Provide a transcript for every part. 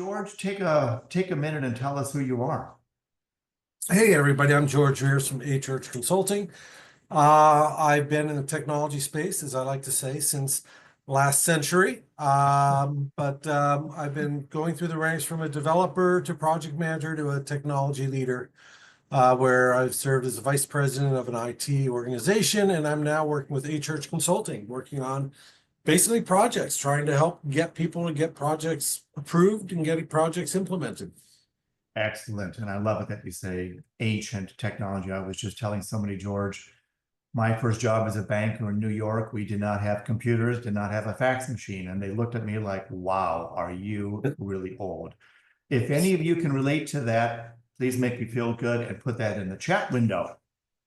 George, take a minute and tell us who you are. Hey, everybody, I'm George Mears from Church Consulting. I've been in the technology space, as I like to say, since last century. I've been going through the ranks from a developer to project manager to a technology leader, where I've served as a vice president of an IT organization, and I'm now working with Church Consulting, working on basically projects, trying to help get people to get projects approved and getting projects implemented. Excellent. And I love it that you say ancient technology. I was just telling somebody, George, my first job as a banker in New York, we did not have computers, did not have a fax machine. And they looked at me like, wow, are you really old? If any of you can relate to that, please make me feel good and put that in the chat window.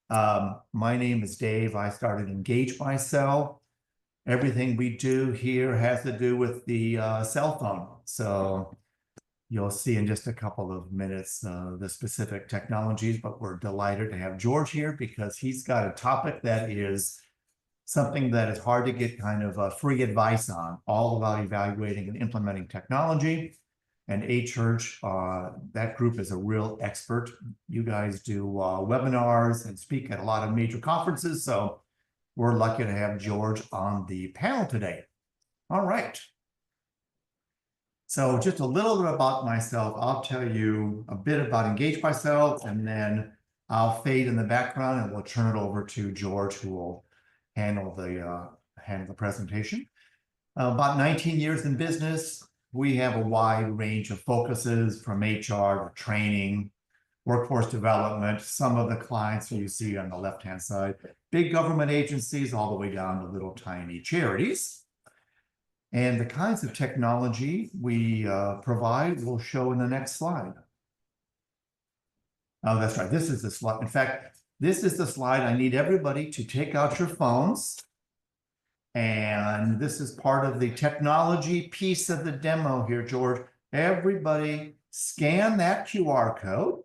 My name is Dave. I started Engage My Cell. Everything we do here has to do with the cell phone. So you'll see in just a couple of minutes the specific technologies, but we're delighted to have George here because he's got a topic that is something that is hard to get kind of free advice on, all about evaluating and implementing technology. And Church, that group is a real expert. You guys do webinars and speak at a lot of major conferences, so we're lucky to have George on the panel today. All right. So just a little bit about myself. I'll tell you a bit about Engage Myself, and then I'll fade in the background and we'll turn it over to George, who will handle the presentation. About 19 years in business. We have a wide range of focuses from HR to training, workforce development. Some of the clients you see on the left-hand side, big government agencies all the way down to little tiny charities. And the kinds of technology we provide will show in the next slide. Oh, that's right. This is the slide. In fact, this is the slide. I need everybody to take out your phones. And this is part of the technology piece of the demo here, George. Everybody scan that QR code.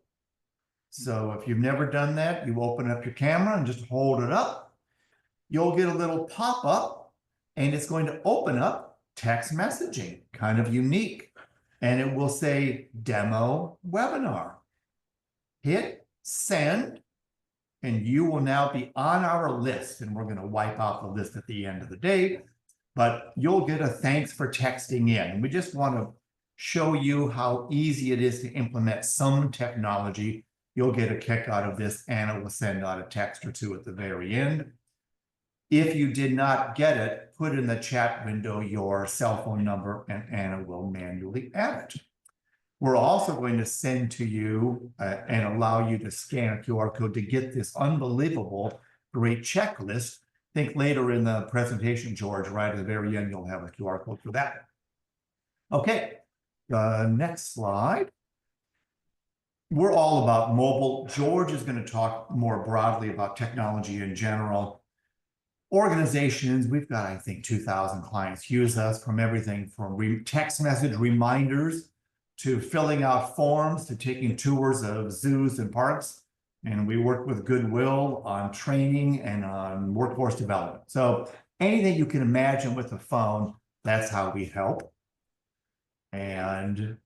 So if you've never done that, you open up your camera and just hold it up. You'll get a little pop-up, and it's going to open up text messaging, kind of unique. And it will say demo webinar. Hit send, and you will now be on our list. And we're going to wipe out the list at the end of the day, but you'll get a thanks for texting in. And we just want to show you how easy it is to implement some technology. You'll get a kick out of this. Anna will send out a text or two at the very end. If you did not get it, put in the chat window your cell phone number and Anna will manually add it. We're also going to send to you and allow you to scan a QR code to get this unbelievable great checklist. Think later in the presentation, George, right at the very end, you'll have a QR code for that. Okay, next slide. We're all about mobile. George is going to talk more broadly about technology in general. Organizations, we've got, I think, 2,000 clients use us, from everything from text message reminders to filling out forms to taking tours of zoos and parks. And we work with Goodwill on training and on workforce development. So anything you can imagine with a phone, that's how we help. And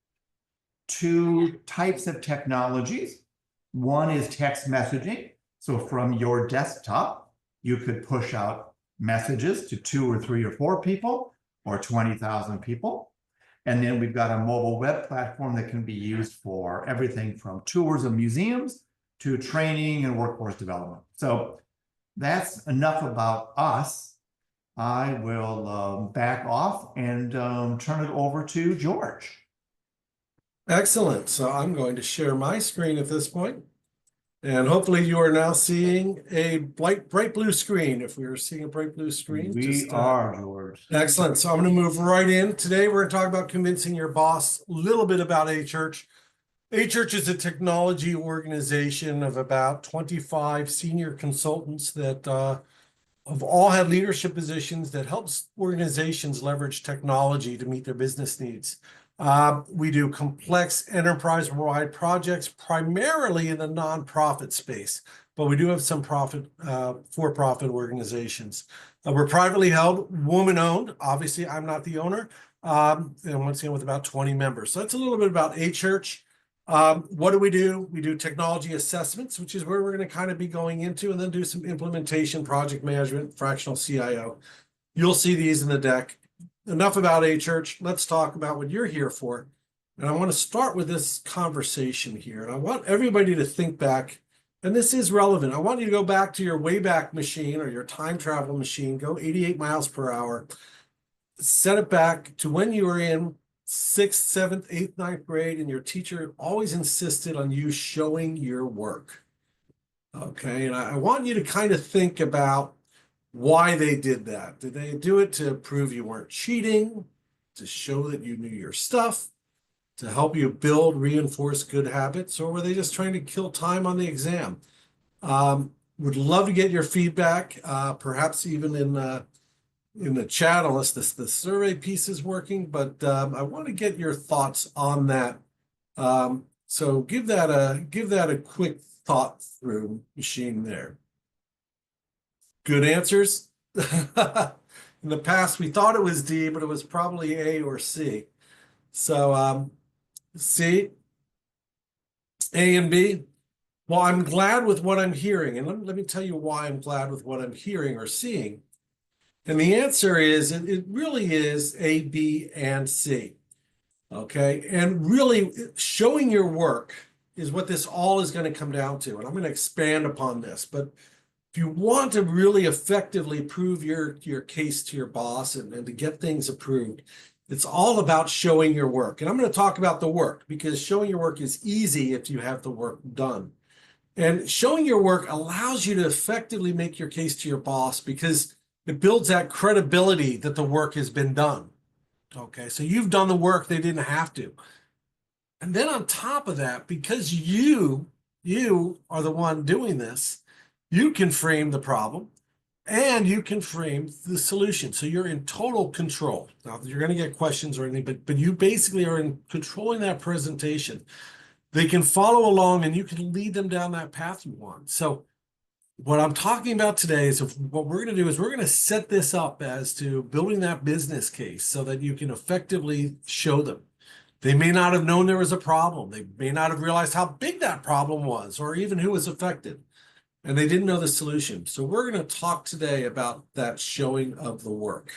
two types of technologies. One is text messaging. So from your desktop, you could push out messages to 2 or 3 or 4 people or 20,000 people. And then we've got a mobile web platform that can be used for everything from tours of museums to training and workforce development. So that's enough about us. I will back off and turn it over to George. Excellent. So I'm going to share my screen at this point. And hopefully you are now seeing a bright blue screen. If we are seeing a bright blue screen. We are, George. Excellent. So I'm going to move right in. Today we're going to talk about convincing your boss, a little bit about Church. Church is a technology organization of about 25 senior consultants that have all had leadership positions that helps organizations leverage technology to meet their business needs. We do complex enterprise-wide projects, primarily in the nonprofit space, but we do have some for-profit organizations. We're privately held, woman-owned. Obviously, I'm not the owner. And once again, with about 20 members. So that's a little bit about A Church. What do? We do technology assessments, which is where we're going to kind of be going into, and then do some implementation, project management, fractional CIO. You'll see these in the deck. Enough about A Church. Let's talk about what you're here for. And I want to start with this conversation here. And I want everybody to think back, and this is relevant. I want you to go back to your Wayback Machine or your time travel machine, go 88 miles per hour, set it back to when you were in 6th, 7th, 8th, 9th grade, and your teacher always insisted on you showing your work. Okay, and I want you to kind of think about why they did that. Did they do it to prove you weren't cheating, to show that you knew your stuff, to help you build, reinforce good habits, or were they just trying to kill time on the exam? Would love to get your feedback, perhaps even in the chat, unless the survey piece is working, but I want to get your thoughts on that. So give that a quick thought through machine there. Good answers. In the past, we thought it was D, but it was probably A or C. So C, A and B. Well, I'm glad with what I'm hearing. And let me tell you why I'm glad with what I'm hearing or seeing. And the answer is, it really is A, B, and C. Okay. And really showing your work is what this all is going to come down to. And I'm going to expand upon this. But if you want to really effectively prove your case to your boss and to get things approved, it's all about showing your work. And I'm going to talk about the work, because showing your work is easy if you have the work done. And showing your work allows you to effectively make your case to your boss, because it builds that credibility that the work has been done. Okay, so you've done the work, they didn't have to. And then on top of that, because you are the one doing this, you can frame the problem and you can frame the solution. So you're in total control. Now, you're going to get questions or anything, but you basically are in controlling that presentation. They can follow along and you can lead them down that path you want. So what I'm talking about today is what we're going to do is we're going to set this up as to building that business case so that you can effectively show them. They may not have known there was a problem. They may not have realized how big that problem was or even who was affected. And they didn't know the solution. So we're going to talk today about that showing of the work.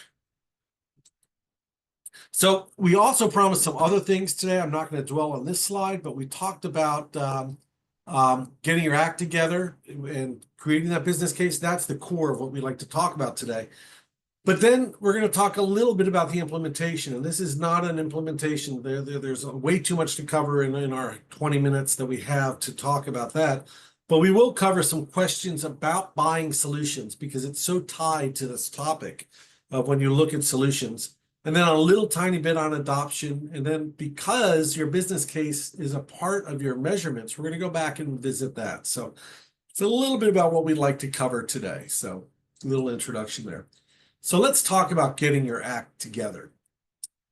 So we also promised some other things today. I'm not going to dwell on this slide, but we talked about getting your act together and creating that business case. That's the core of what we like to talk about today. But then we're going to talk a little bit about the implementation. And this is not an implementation. There's way too much to cover in our 20 minutes that we have to talk about that. But we will cover some questions about buying solutions, because it's so tied to this topic of when you look at solutions. And then a little tiny bit on adoption. And then because your business case is a part of your measurements, we're going to go back and visit that. So it's a little bit about what we'd like to cover today. So a little introduction there. So let's talk about getting your act together.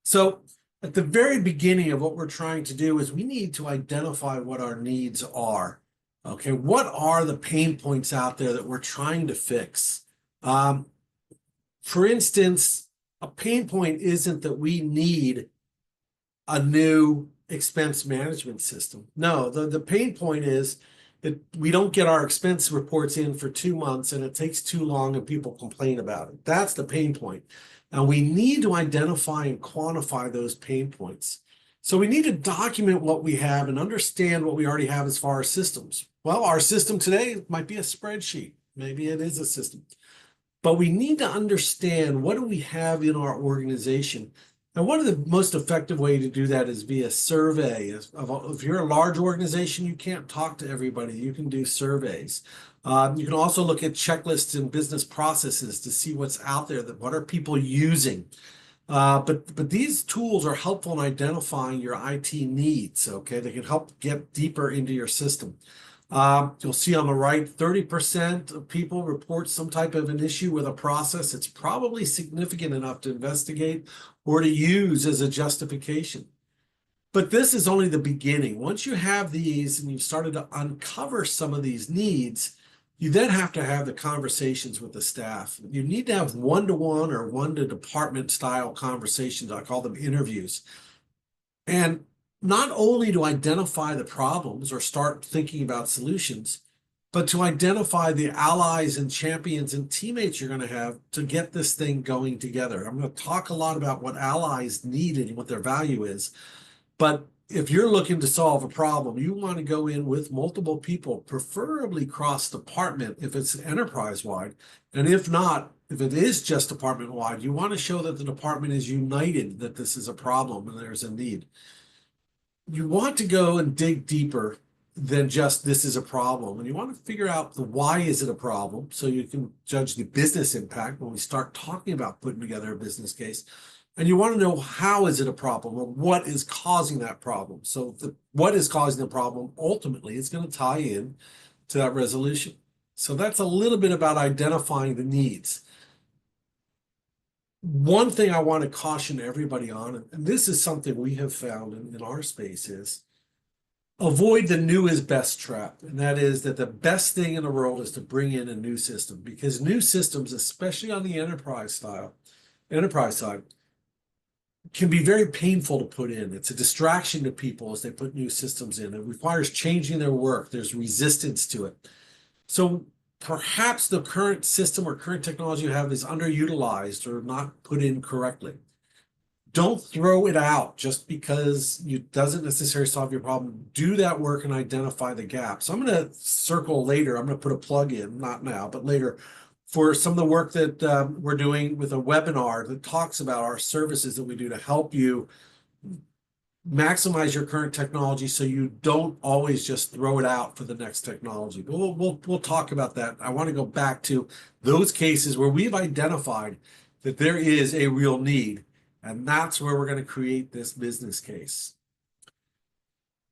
So at the very beginning of what we're trying to do is we need to identify what our needs are. Okay, what are the pain points out there that we're trying to fix? For instance, a pain point isn't that we need a new expense management system. No, the pain point is that we don't get our expense reports in for 2 months and it takes too long and people complain about it. That's the pain point. And we need to identify and quantify those pain points. So we need to document what we have and understand what we already have as far as systems. Well, our system today might be a spreadsheet. Maybe it is a system. But we need to understand, what do we have in our organization? And one of the most effective way to do that is via survey. If you're a large organization, you can't talk to everybody. You can do surveys. You can also look at checklists and business processes to see what's out there, what are people using. But these tools are helpful in identifying your IT needs, okay? They can help get deeper into your system. You'll see on the right, 30% of people report some type of an issue with a process. It's probably significant enough to investigate or to use as a justification. But this is only the beginning. Once you have these and you've started to uncover some of these needs, You then have to have the conversations with the staff. You need to have one-to-one or one-to-department style conversations. I call them interviews. And not only to identify the problems or start thinking about solutions, but to identify the allies and champions and teammates you're going to have to get this thing going together. I'm going to talk a lot about what allies need and what their value is. But if you're looking to solve a problem, you want to go in with multiple people, preferably cross-department if it's enterprise-wide. And if not, if it is just department-wide, you want to show that the department is united, that this is a problem and there's a need. You want to go and dig deeper than just this is a problem. And you want to figure out the why is it a problem so you can judge the business impact when we start talking about putting together a business case. And you want to know how is it a problem or what is causing that problem. So what is causing the problem ultimately is going to tie in to that resolution. So that's a little bit about identifying the needs. One thing I want to caution everybody on, and this is something we have found in our space, is avoid the new is best trap. And that is that the best thing in the world is to bring in a new system, because new systems, especially on the enterprise side, can be very painful to put in. It's a distraction to people as they put new systems in. It requires changing their work. There's resistance to it. So perhaps the current system or current technology you have is underutilized or not put in correctly. Don't throw it out just because it doesn't necessarily solve your problem. Do that work and identify the gaps. I'm going to circle later. I'm going to put a plug in, not now, but later, for some of the work that we're doing with a webinar that talks about our services that we do to help you maximize your current technology so you don't always just throw it out for the next technology. But we'll talk about that. I want to go back to those cases where we've identified that there is a real need, and that's where we're going to create this business case.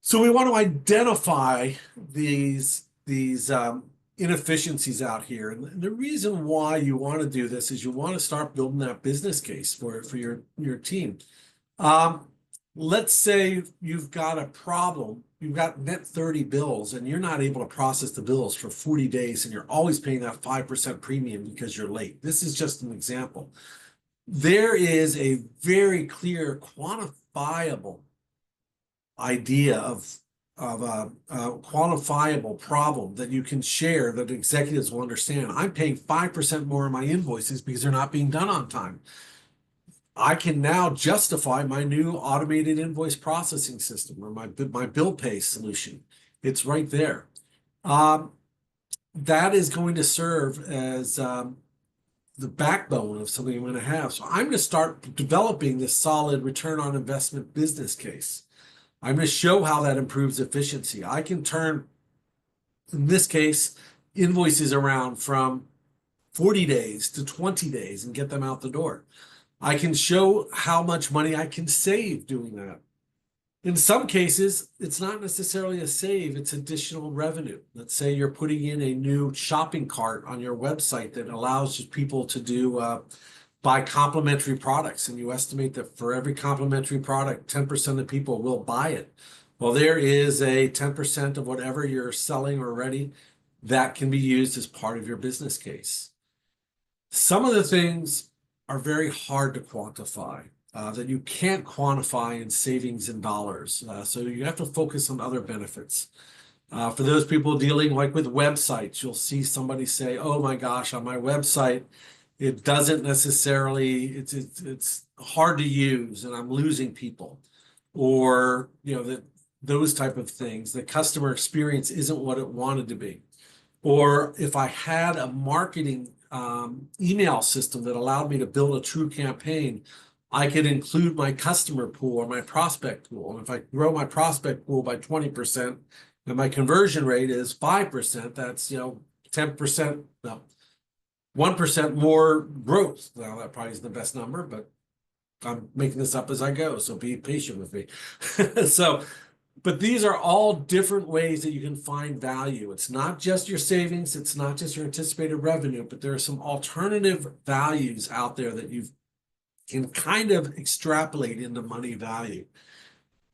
So we want to identify these inefficiencies out here. And the reason why you want to do this is you want to start building that business case for your team. Let's say you've got a problem, you've got net 30 bills and you're not able to process the bills for 40 days and you're always paying that 5% premium because you're late. This is just an example. There is a very clear quantifiable idea of a quantifiable problem that you can share that executives will understand. I'm paying 5% more on my invoices because they're not being done on time. I can now justify my new automated invoice processing system or my bill pay solution. It's right there. That is going to serve as the backbone of something I'm going to have. So I'm going to start developing this solid return on investment business case. I'm going to show how that improves efficiency. I can turn, in this case, invoices around from 40 days to 20 days and get them out the door. I can show how much money I can save doing that. In some cases, it's not necessarily a save, it's additional revenue. Let's say you're putting in a new shopping cart on your website that allows people to buy complimentary products, and you estimate that for every complimentary product, 10% of people will buy it. Well, there is a 10% of whatever you're selling already that can be used as part of your business case. Some of the things are very hard to quantify, that you can't quantify in savings in dollars. So you have to focus on other benefits. For those people dealing like with websites, you'll see somebody say, oh my gosh, on my website, it doesn't necessarily, it's hard to use and I'm losing people. Or, those type of things. The customer experience isn't what it wanted to be. Or if I had a marketing email system that allowed me to build a true campaign, I could include my customer pool or my prospect pool. And if I grow my prospect pool by 20% and my conversion rate is 5%, that's 10%, no, 1% more growth. Now that probably isn't the best number, but I'm making this up as I go, so be patient with me. But these are all different ways that you can find value. It's not just your savings, it's not just your anticipated revenue, but there are some alternative values out there that you can kind of extrapolate into money value.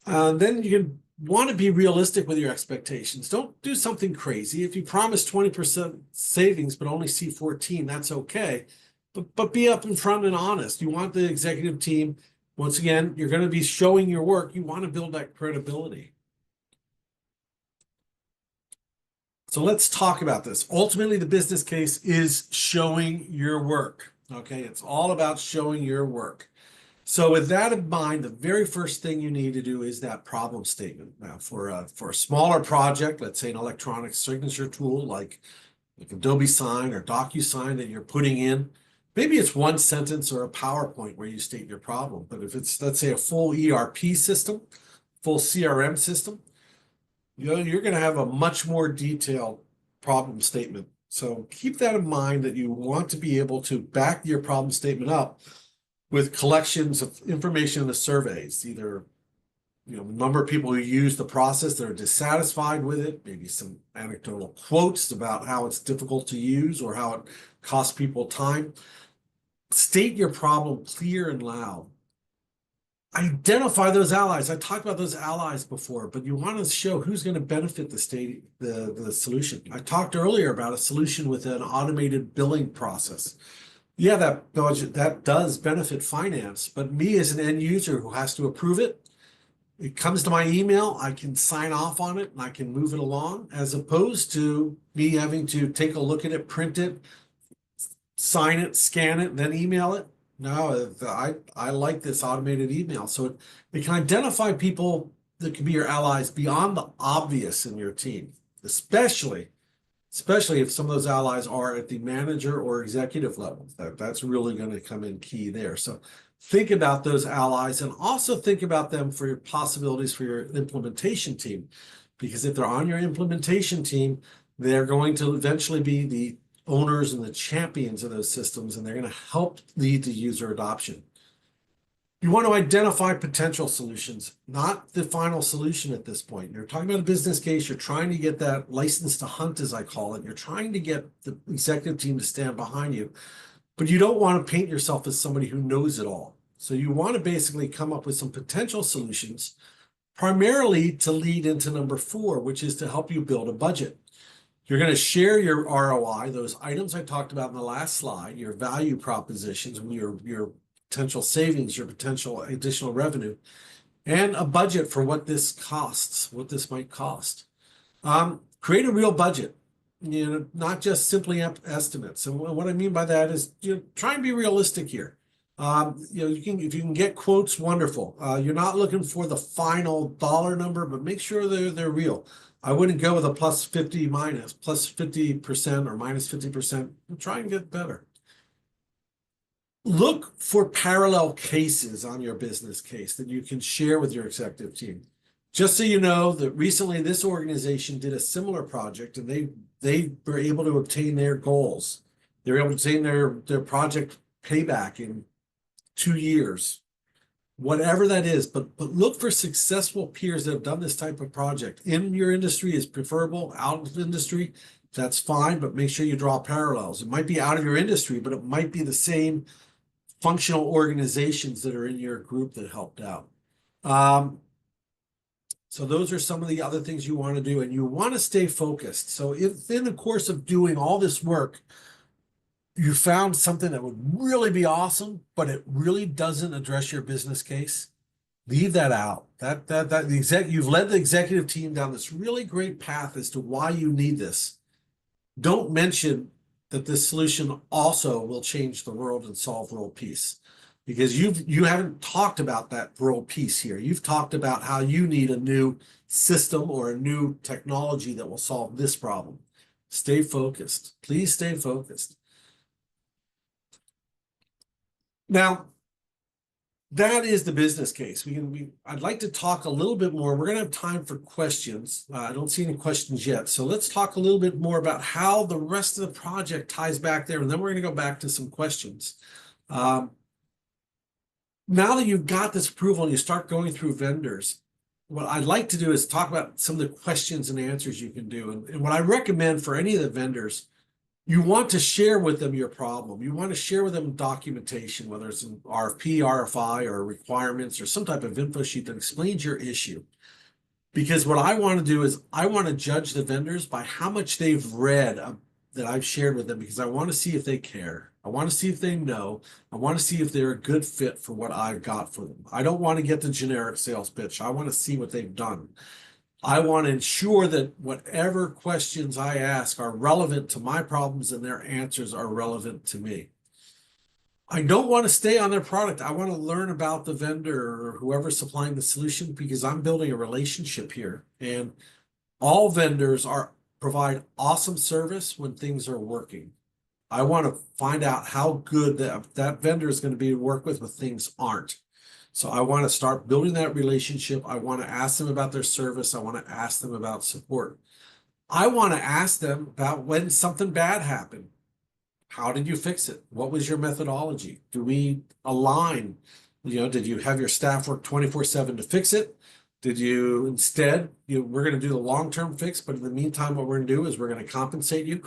Then you can want to be realistic with your expectations. Don't do something crazy. If you promise 20% savings but only see 14, that's okay. But be up in front and honest. You want the executive team, once again, you're going to be showing your work. You want to build that credibility. So let's talk about this. Ultimately, the business case is showing your work. Okay, it's all about showing your work. So with that in mind, the very first thing you need to do is that problem statement. Now, for a smaller project, let's say an electronic signature tool like Adobe Sign or DocuSign that you're putting in, maybe it's one sentence or a PowerPoint where you state your problem. But if it's, let's say, a full ERP system, full CRM system, you're going to have a much more detailed problem statement. So keep that in mind, that you want to be able to back your problem statement up with collections of information in the surveys, either number of people who use the process that are dissatisfied with it, maybe some anecdotal quotes about how it's difficult to use or how it costs people time. State your problem clear and loud. Identify those allies. I talked about those allies before, but you want to show who's going to benefit the solution. I talked earlier about a solution with an automated billing process. Yeah, that does benefit finance, but me as an end user who has to approve it, it comes to my email, I can sign off on it and I can move it along, as opposed to me having to take a look at it, print it, sign it, scan it, and then email it. No, I like this automated email. So it can identify people that can be your allies beyond the obvious in your team, especially if some of those allies are at the manager or executive level. That's really going to come in key there. So think about those allies, and also think about them for your possibilities for your implementation team. Because if they're on your implementation team, they're going to eventually be the owners and the champions of those systems, and they're going to help lead to user adoption. You want to identify potential solutions, not the final solution at this point. You're talking about a business case. You're trying to get that license to hunt, as I call it. You're trying to get the executive team to stand behind you, but you don't want to paint yourself as somebody who knows it all. So you want to basically come up with some potential solutions, primarily to lead into number 4, which is to help you build a budget. You're going to share your ROI, those items I talked about in the last slide, your value propositions, your potential savings, your potential additional revenue, and a budget for what this costs, what this might cost. Create a real budget, not just simply estimates. And what I mean by that is, try and be realistic here. If you can get quotes, wonderful. You're not looking for the final dollar number, but make sure they're real. I wouldn't go with a plus 50 minus, plus 50% or minus 50%. Try and get better. Look for parallel cases on your business case that you can share with your executive team. Just so you know that recently this organization did a similar project, and they were able to obtain their goals. They were able to obtain their project payback in 2 years. Whatever that is, but look for successful peers that have done this type of project. In your industry is preferable, out of industry, that's fine, but make sure you draw parallels. It might be out of your industry, but it might be the same functional organizations that are in your group that helped out. So those are some of the other things you want to do, and you want to stay focused. So if in the course of doing all this work, you found something that would really be awesome, but it really doesn't address your business case, leave that out. You've led the executive team down this really great path as to why you need this. Don't mention that this solution also will change the world and solve world peace, because you haven't talked about that world peace here. You've talked about how you need a new system or a new technology that will solve this problem. Stay focused. Please stay focused. Now, that is the business case. I'd like to talk a little bit more. We're going to have time for questions. I don't see any questions yet. So let's talk a little bit more about how the rest of the project ties back there. And then we're going to go back to some questions. Now that you've got this approval and you start going through vendors, what I'd like to do is talk about some of the questions and answers you can do. And what I recommend for any of the vendors, you want to share with them your problem. You want to share with them documentation, whether it's an RFP, RFI, or requirements, or some type of info sheet that explains your issue. Because what I want to do is I want to judge the vendors by how much they've read that I've shared with them, because I want to see if they care. I want to see if they know. I want to see if they're a good fit for what I've got for them. I don't want to get the generic sales pitch. I want to see what they've done. I want to ensure that whatever questions I ask are relevant to my problems and their answers are relevant to me. I don't want to stay on their product. I want to learn about the vendor or whoever's supplying the solution, because I'm building a relationship here. And all vendors provide awesome service when things are working. I want to find out how good that vendor is going to be to work with when things aren't. So I want to start building that relationship. I want to ask them about their service. I want to ask them about support. I want to ask them about when something bad happened. How did you fix it? What was your methodology? Do we align? Did you have your staff work 24/7 to fix it? Did you instead, we're going to do the long-term fix, but in the meantime, what we're going to do is we're going to compensate you.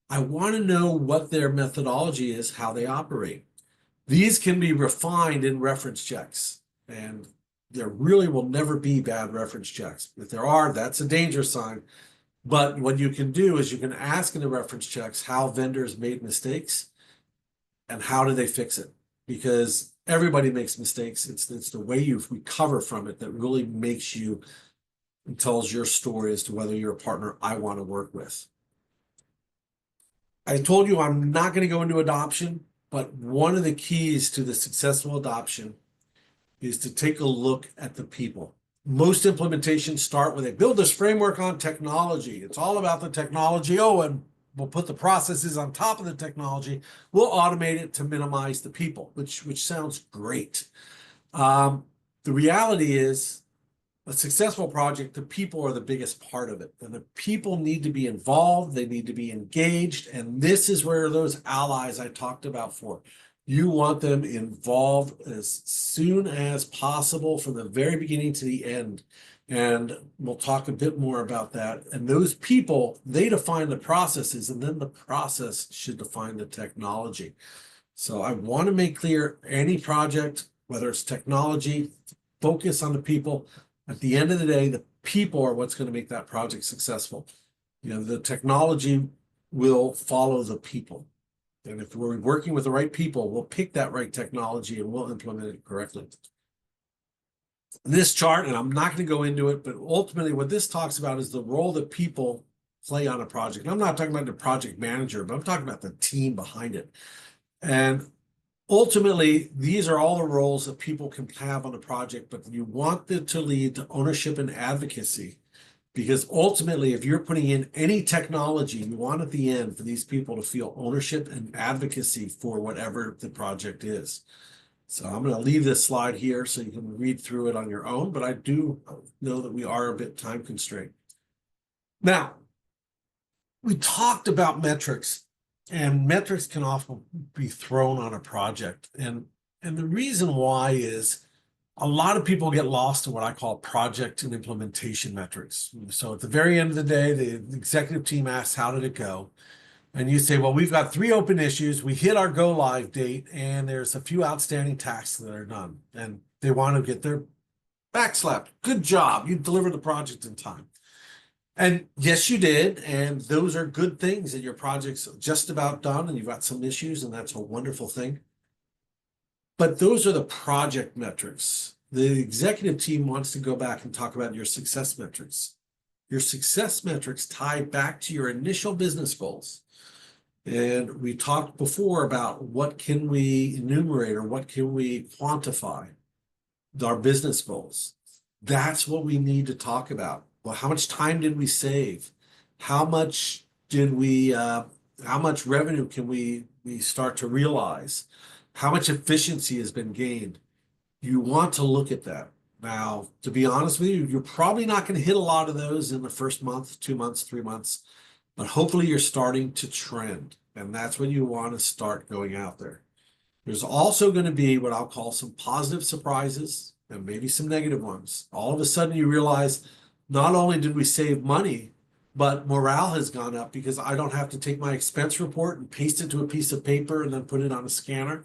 I want to know what their methodology is, how they operate. These can be refined in reference checks, and there really will never be bad reference checks. If there are, that's a danger sign. But what you can do is you can ask in the reference checks how vendors made mistakes and how do they fix it? Because everybody makes mistakes. It's the way you recover from it that really makes you and tells your story as to whether you're a partner I want to work with. I told you I'm not going to go into adoption, but one of the keys to the successful adoption is to take a look at the people. Most implementations start with they build this framework on technology. It's all about the technology. Oh, and we'll put the processes on top of the technology. We'll automate it to minimize the people, which sounds great. The reality is, a successful project, the people are the biggest part of it. And the people need to be involved. They need to be engaged. And this is where those allies I talked about for. You want them involved as soon as possible from the very beginning to the end. And we'll talk a bit more about that. And those people, they define the processes, and then the process should define the technology. So I want to make clear any project, whether it's technology, focus on the people. At the end of the day, the people are what's going to make that project successful. The technology will follow the people. And if we're working with the right people, we'll pick that right technology and we'll implement it correctly. This chart, and I'm not going to go into it, but ultimately what this talks about is the role that people play on a project. And I'm not talking about the project manager, but I'm talking about the team behind it. And ultimately, these are all the roles that people can have on a project, but you want them to lead to ownership and advocacy. Because ultimately, if you're putting in any technology, you want at the end for these people to feel ownership and advocacy for whatever the project is. So I'm going to leave this slide here so you can read through it on your own, but I do know that we are a bit time constrained. Now, we talked about metrics, and metrics can often be thrown on a project. And the reason why is, a lot of people get lost in what I call project and implementation metrics. So at the very end of the day, the executive team asks, how did it go? And you say, well, we've got 3 open issues. We hit our go live date, and there's a few outstanding tasks that are done. And they want to get their back slapped. Good job. You delivered the project in time. And yes, you did. And those are good things that your project's just about done and you've got some issues, and that's a wonderful thing. But those are the project metrics. The executive team wants to go back and talk about your success metrics. Your success metrics tie back to your initial business goals. And we talked before about what can we enumerate or what can we quantify, our business goals. That's what we need to talk about. Well, how much time did we save? How much revenue can we start to realize? How much efficiency has been gained? You want to look at that. Now, to be honest with you, you're probably not going to hit a lot of those in the first month, 2 months, 3 months, but hopefully you're starting to trend. And that's when you want to start going out there. There's also going to be what I'll call some positive surprises and maybe some negative ones. All of a sudden you realize not only did we save money, but morale has gone up because I don't have to take my expense report and paste it to a piece of paper and then put it on a scanner.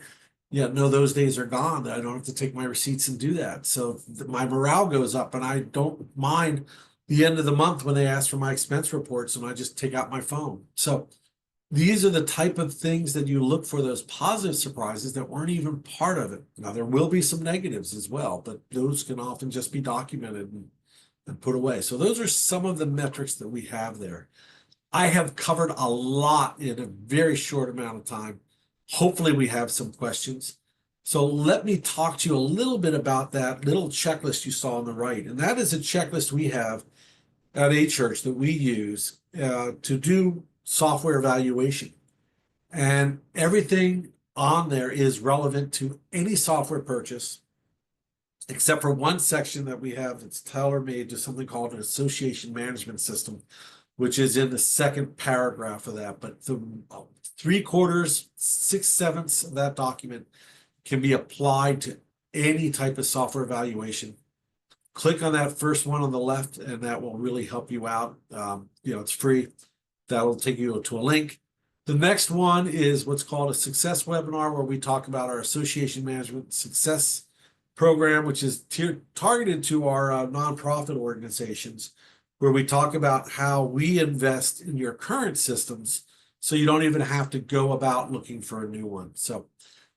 Yeah, no, those days are gone. I don't have to take my receipts and do that. So my morale goes up, and I don't mind the end of the month when they ask for my expense reports and I just take out my phone. So these are the type of things that you look for, those positive surprises that weren't even part of it. Now, there will be some negatives as well, but those can often just be documented and put away. So those are some of the metrics that we have there. I have covered a lot in a very short amount of time. Hopefully we have some questions. So let me talk to you a little bit about that little checklist you saw on the right. And that is a checklist we have at A-Church that we use to do software evaluation. And everything on there is relevant to any software purchase, except for one section that we have that's tailor-made to something called an association management system, which is in the second paragraph of that. But the 3/4, 6/7 of that document can be applied to any type of software evaluation. Click on that first one on the left, and that will really help you out. It's free. That'll take you to a link. The next one is what's called a success webinar, where we talk about our association management success program, which is targeted to our nonprofit organizations, where we talk about how we invest in your current systems so you don't even have to go about looking for a new one. So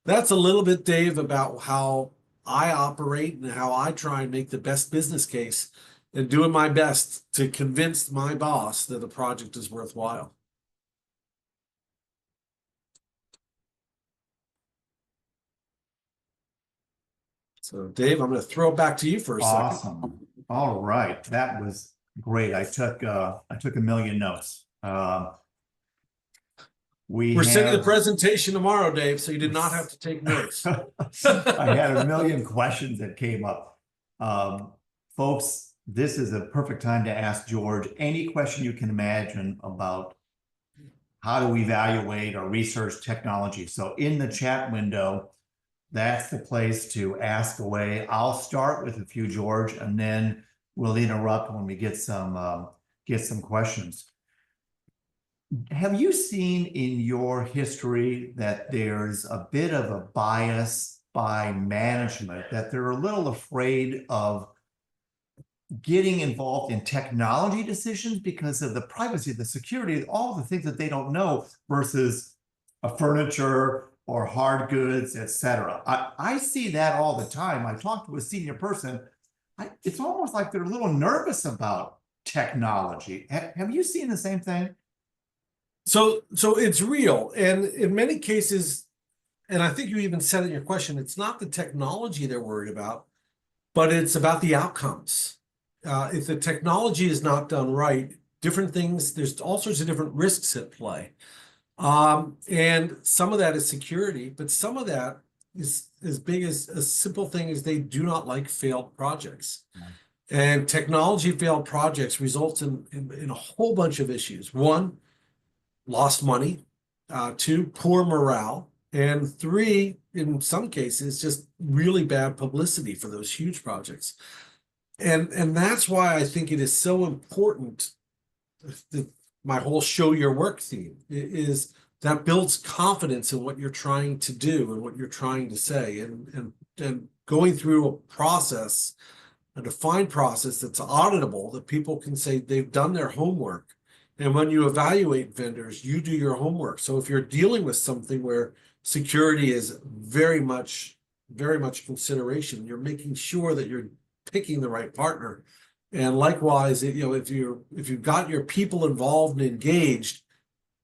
that's a little bit, Dave, about how I operate and how I try and make the best business case and doing my best to convince my boss that the project is worthwhile. So, Dave, I'm going to throw it back to you for a second. Awesome. All right. That was great. I took a million notes. We're sending the presentation tomorrow, Dave, so you did not have to take notes. I had a million questions that came up. Folks, this is a perfect time to ask George any question you can imagine about how to evaluate or research technology. So in the chat window, that's the place to ask away. I'll start with a few, George, and then we'll interrupt when we get some questions. Have you seen in your history that there's a bit of a bias by management, that they're a little afraid of getting involved in technology decisions because of the privacy, the security, all the things that they don't know versus a furniture or hard goods, etc.? I see that all the time. I talk to a senior person. It's almost like they're a little nervous about technology. Have you seen the same thing? So it's real. And in many cases, and I think you even said in your question, it's not the technology they're worried about, but it's about the outcomes. If the technology is not done right, different things, there's all sorts of different risks at play. And some of that is security, but some of that is as big as a simple thing as they do not like failed projects. And technology failed projects results in a whole bunch of issues. One, lost money. Two, poor morale. And three, in some cases, just really bad publicity for those huge projects. And that's why I think it is so important that my whole show your work theme is that builds confidence in what you're trying to do and what you're trying to say, and going through a process, a defined process that's auditable, that people can say they've done their homework. And when you evaluate vendors, you do your homework. So if you're dealing with something where security is very much consideration, you're making sure that you're picking the right partner. And likewise, if you've got your people involved and engaged,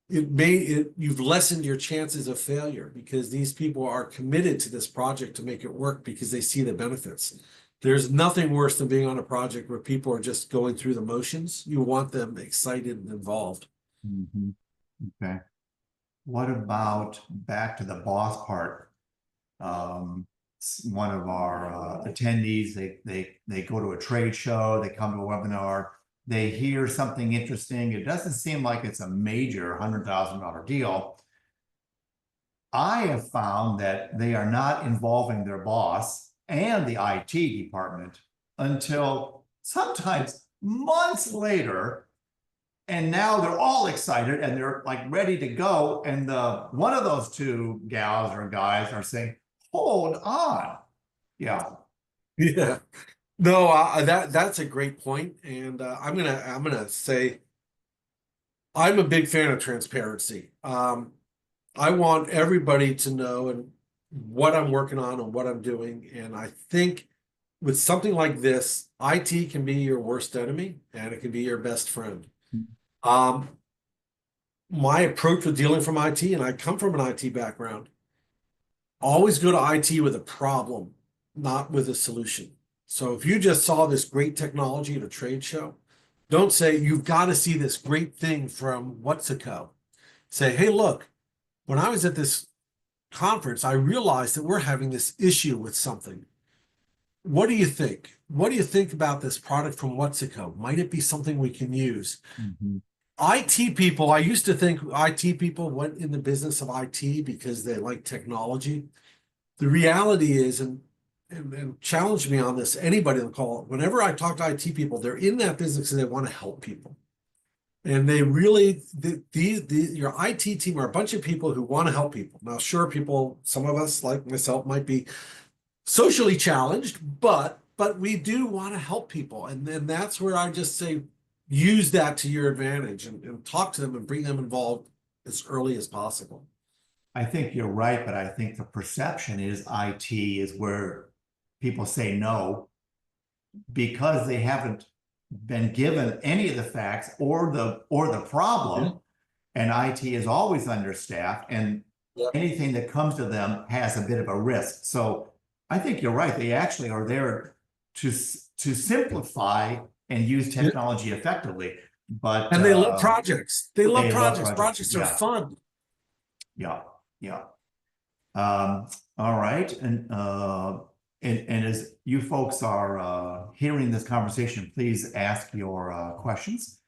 you've lessened your chances of failure, because these people are committed to this project to make it work because they see the benefits. There's nothing worse than being on a project where people are just going through the motions. You want them excited and involved. Mm-hmm. Okay. What about back to the boss part? One of our attendees, they go to a trade show, they come to a webinar, they hear something interesting. It doesn't seem like it's a major $100,000 deal. I have found that they are not involving their boss and the IT department until sometimes months later. And now they're all excited and they're like ready to go. And one of those two gals or guys are saying, hold on. Yeah. Yeah. No, that's a great point, and I'm gonna say I'm a big fan of transparency. I want everybody to know and what I'm working on and what I'm doing, and I think with something like this, IT can be your worst enemy and it can be your best friend. Um, my approach with dealing from IT, and I come from an IT background, always go to IT with a problem, not with a solution. So if you just saw this great technology at a trade show, don't say you've got to see this great thing from Whatsaco. Say, hey, look, when I was at this conference, I realized that we're having this issue with something. What do you think? What do you think about this product from Whatsaco? Might it be something we can use? Mhm. IT people, I used to think IT people went in the business of IT because they like technology. The reality is, and challenge me on this, anybody on the call, whenever I talk to IT people, they're in that business and they want to help people. And they really, your IT team are a bunch of people who want to help people. Now, sure, people, some of us, like myself, might be socially challenged, but we do want to help people. And then that's where I just say, use that to your advantage and talk to them and bring them involved as early as possible. I think you're right, but I think the perception is IT is where people say no because they haven't been given any of the facts or the problem. And IT is always understaffed, and Yeah. anything that comes to them has a bit of a risk. So I think you're right. They actually are there to simplify and use Yeah. technology effectively. But And they love projects. They love they love projects. projects. Projects are Yeah, fun. yeah, yeah. All right, and as you folks are hearing this conversation, please ask your questions.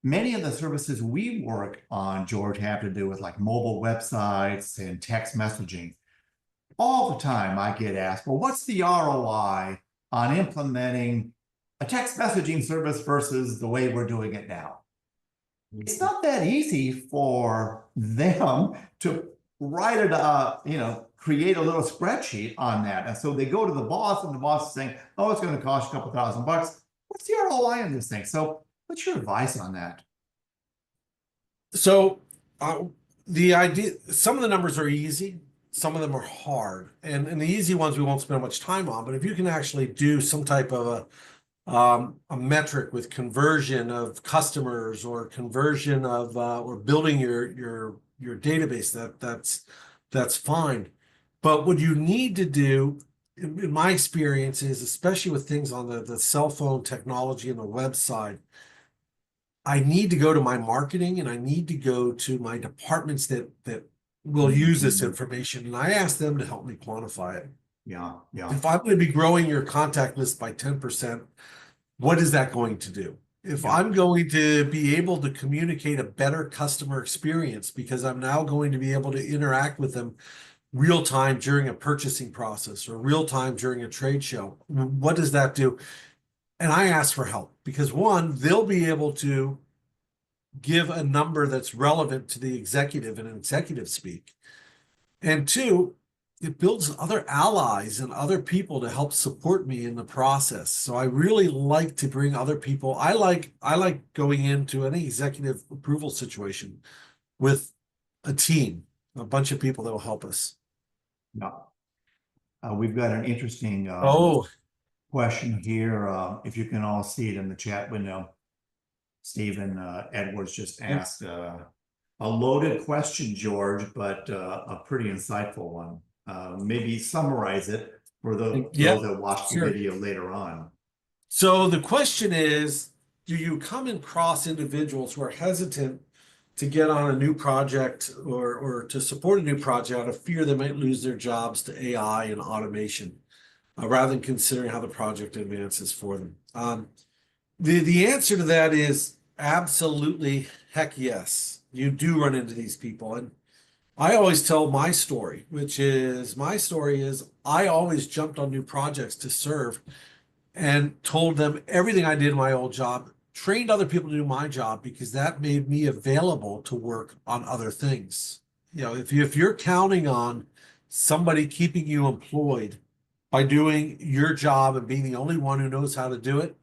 Many of the services we work on, George, have to do with like mobile websites and text messaging. All the time I get asked, well, what's the ROI on implementing a text messaging service versus the way we're doing it now? It's not that easy for them to write it, create a little spreadsheet on that. And so they go to the boss, and the boss is saying, oh, it's going to cost you a couple $1,000. What's the ROI on this thing? So what's your advice on that? So the idea, some of the numbers are easy, some of them are hard, and the easy ones we won't spend much time on. But if you can actually do some type of a metric with conversion of customers or conversion of or building your database, that's fine. But what you need to do, in my experience, is especially with things on the cell phone technology and the website, I need to go to my marketing and I need to go to my departments that will use this information, and I ask them to help me quantify it. Yeah, yeah, If I'm going to be growing your contact list by 10%, what is that going to do? If yeah, I'm going to be able to communicate a better customer experience because I'm now going to be able to interact with them real time during a purchasing process or real time during a trade show, what does that do? And I ask for help because one, they'll be able to give a number that's relevant to the executive and executive speak. And two, it builds other allies and other people to help support me in the process. So I really like to bring other people. I like going into any executive approval situation with a team, a bunch of people that will help us. yeah. We've got an interesting Oh, question here. If you can all see it in the chat window, Stephen Edwards just asked a loaded question, George, but a pretty insightful one. Maybe summarize it for yeah, those that watch the sure. video later on. So the question is, do you come across individuals who are hesitant to get on a new project or to support a new project out of fear they might lose their jobs to AI and automation, rather than considering how the project advances for them? The answer to that is absolutely heck yes. You do run into these people. And I always tell my story, which is my story is I always jumped on new projects to serve and told them everything I did in my old job, trained other people to do my job because that made me available to work on other things. If you're counting on somebody keeping you employed, by doing your job and being the only one who knows how to do it,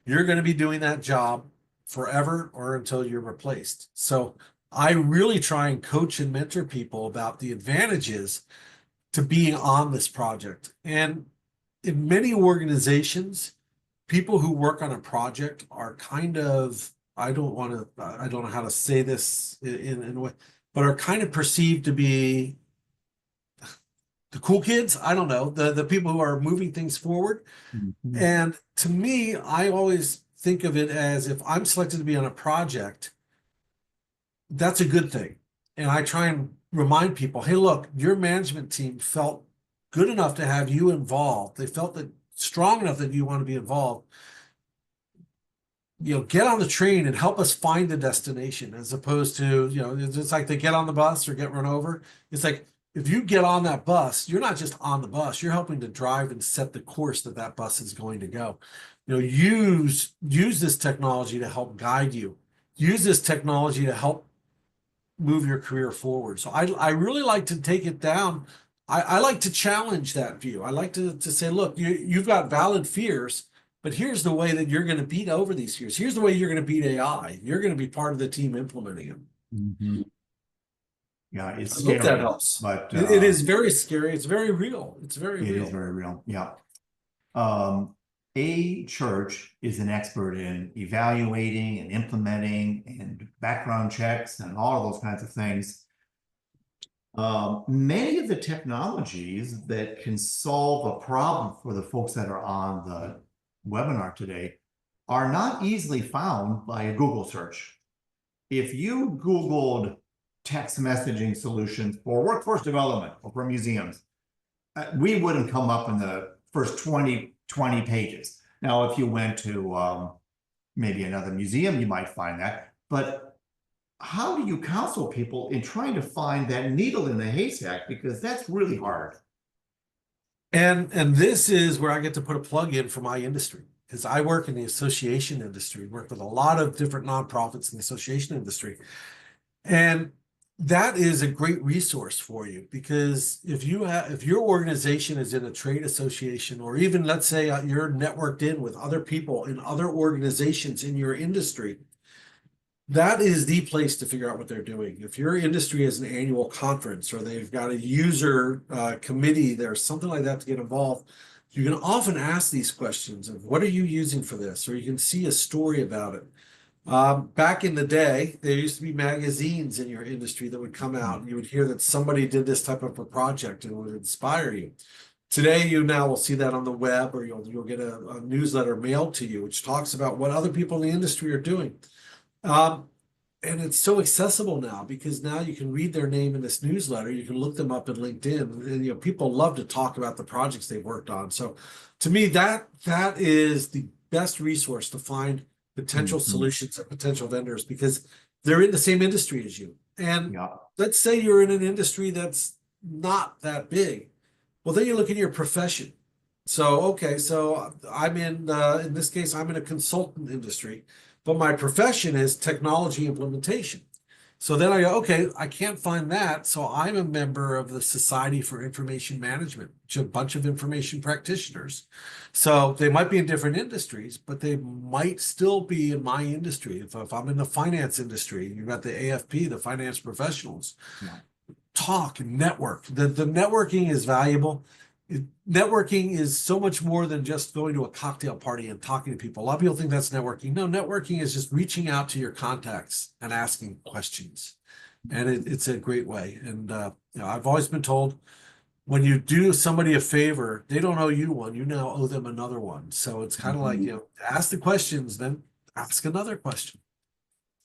you're going to be doing that job forever or until you're replaced. So I really try and coach and mentor people about the advantages to being on this project. And in many organizations, people who work on a project are kind of, I don't know how to say this in a way, but are kind of perceived to be the cool kids. I don't know, the people who are moving things forward. Mhm. And to me, I always think of it as if I'm selected to be on a project, that's a good thing. And I try and remind people, hey, look, your management team felt good enough to have you involved. They felt that strong enough that you want to be involved. Get on the train and help us find the destination, as opposed to, it's like they get on the bus or get run over. It's like, if you get on that bus, you're not just on the bus, you're helping to drive and set the course that that bus is going to go. Use this technology to help guide you. Use this technology to help move your career forward. So I really like to take it down. I like to challenge that view. I like to say, look, you've got valid fears, but here's the way that you're going to beat over these fears. Here's the way you're going to beat AI. You're going to be part of the team implementing it. Mhm. Yeah, it's I hope that scary, helps. but It is very scary. It's very real. It's very it real. is very real. Yeah. A church is an expert in evaluating and implementing and background checks and all of those kinds of things. Many of the technologies that can solve a problem for the folks that are on the webinar today are not easily found by a Google search. If you Googled text messaging solutions for workforce development or for museums, we wouldn't come up in the first 20 pages. Now, if you went to maybe another museum, you might find that. But how do you counsel people in trying to find that needle in the haystack? Because that's really hard. And this is where I get to put a plug in for my industry, because I work in the association industry, work with a lot of different nonprofits in the association industry. And that is a great resource for you, because if your organization is in a trade association, or even let's say you're networked in with other people in other organizations in your industry, that is the place to figure out what they're doing. If your industry has an annual conference or they've got a user committee, there's something like that to get involved, you can often ask these questions of what are you using for this, or you can see a story about it. Back in the day, there used to be magazines in your industry that would come out, and you would hear that somebody did this type of a project and it would inspire you. Today, you now will see that on the web, or you'll get a newsletter mailed to you, which talks about what other people in the industry are doing. And it's so accessible now, because now you can read their name in this newsletter. You can look them up in LinkedIn, and people love to talk about the projects they've worked on. So, to me, that is the best resource to find potential solutions and potential vendors, because they're in the same industry as you. And Yeah. let's say you're in an industry that's not that big. Well, then you look at your profession. So, okay, so I'm in this case, I'm in a consultant industry, but my profession is technology implementation. So then I go, okay, I can't find that. So I'm a member of the Society for Information Management, which is a bunch of information practitioners. So they might be in different industries, but they might still be in my industry. If I'm in the finance industry, you've got the AFP, the finance professionals. Yeah. Talk and network. The networking is valuable. Networking is so much more than just going to a cocktail party and talking to people. A lot of people think that's networking. No, networking is just reaching out to your contacts and asking questions. And it's a great way. And I've always been told, when you do somebody a favor, they don't owe you one. You now owe them another one. So it's kind of like, ask the questions, then ask another question.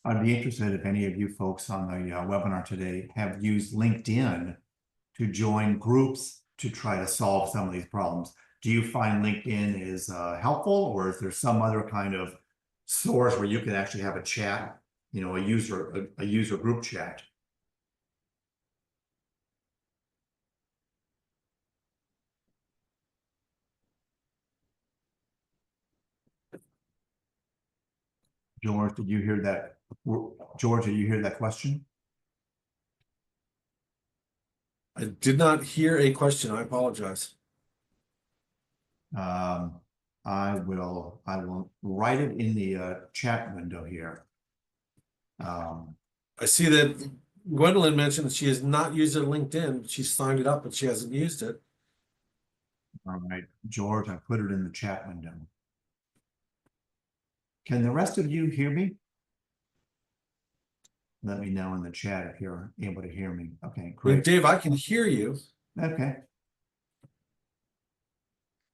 I'd be interested if any of you folks on the webinar today have used LinkedIn to join groups to try to solve some of these problems. Do you find LinkedIn is helpful, or is there some other kind of source where you can actually have a chat, a user group chat? George, did you hear that? George, did you hear that question? I did not hear a question. I apologize. I will write it in the chat window here. I see that Gwendolyn mentioned that she has not used her LinkedIn. She's signed it up, but she hasn't used it. All right, George, I put it in the chat window. Can the rest of you hear me? Let me know in the chat if you're able to hear me. Okay, And great. Dave, I can hear you. Okay.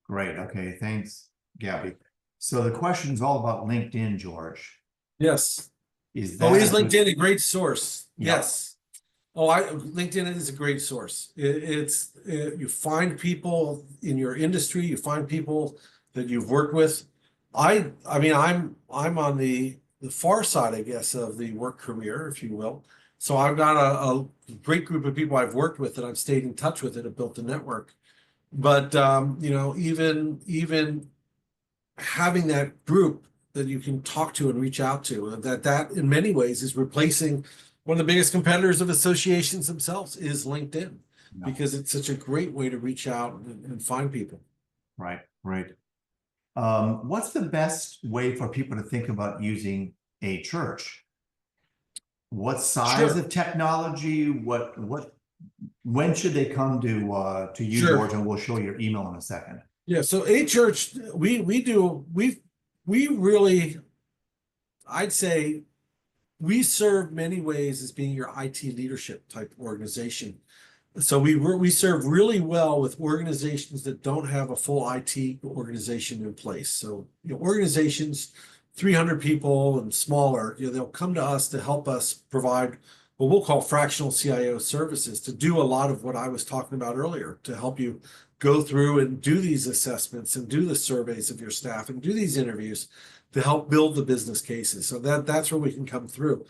Great. Okay, thanks, Gabby. So the question is all about LinkedIn, George. Yes. Is Oh, that is LinkedIn a great source? Yeah. Yes. Oh, LinkedIn is a great source. You find people in your industry, you find people that you've worked with. I mean, I'm on the far side, I guess, of the work career, if you will. So I've got a great group of people I've worked with that I've stayed in touch with that have built a network. But you know, even having that group that you can talk to and reach out to, that in many ways is replacing one of the biggest competitors of associations themselves is LinkedIn, because it's such a great way to reach out and find people. Right, right. What's the best way for people to think about using a church? What size Sure. of technology? When should they come to you, Sure. George? And we'll show your email in a second. Yeah, so a church, we really, I'd say we serve many ways as being your IT leadership type organization. So we serve really well with organizations that don't have a full IT organization in place. So, you know, organizations 300 people and smaller, you know, they'll come to us to help us provide what we'll call fractional CIO services, to do a lot of what I was talking about earlier, to help you go through and do these assessments and do the surveys of your staff and do these interviews to help build the business cases. So that's where we can come through.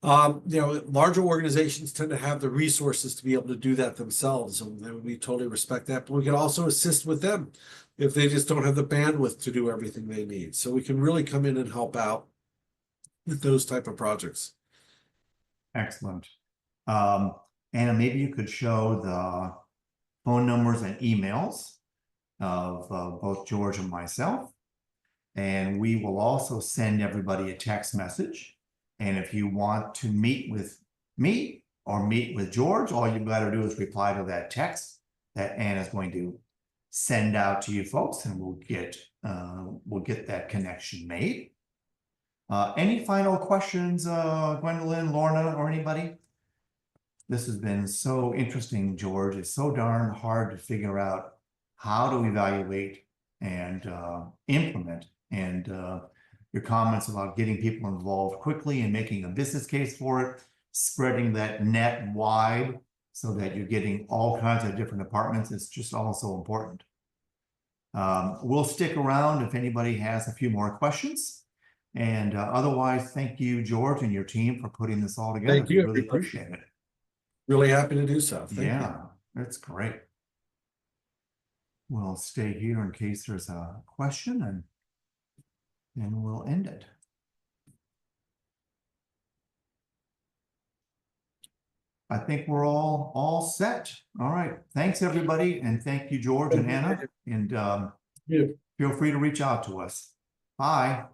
You know, larger organizations tend to have the resources to be able to do that themselves, and we totally respect that. But we can also assist with them if they just don't have the bandwidth to do everything they need. So we can really come in and help out with those type of projects. Excellent. Anna, maybe you could show the phone numbers and emails of both George and myself. And we will also send everybody a text message. And if you want to meet with me or meet with George, all you've got to do is reply to that text that Anna's going to send out to you folks, and we'll get that connection made. Any final questions, Gwendolyn, Lorna, or anybody? This has been so interesting, George. It's so darn hard to figure out how to evaluate and implement. And your comments about getting people involved quickly and making a business case for it, spreading that net wide so that you're getting all kinds of different departments, is just also important. We'll stick around if anybody has a few more questions. And otherwise, thank you, George, and your team for putting this all together. Thank you. Really appreciate it. Really happy to do so. Thank Yeah, that's great. We'll stay here in case there's a question, and we'll end it. I think we're all set. All right. Thanks, everybody. And thank you, George and Anna. And Yeah. feel free to reach out to us. Bye.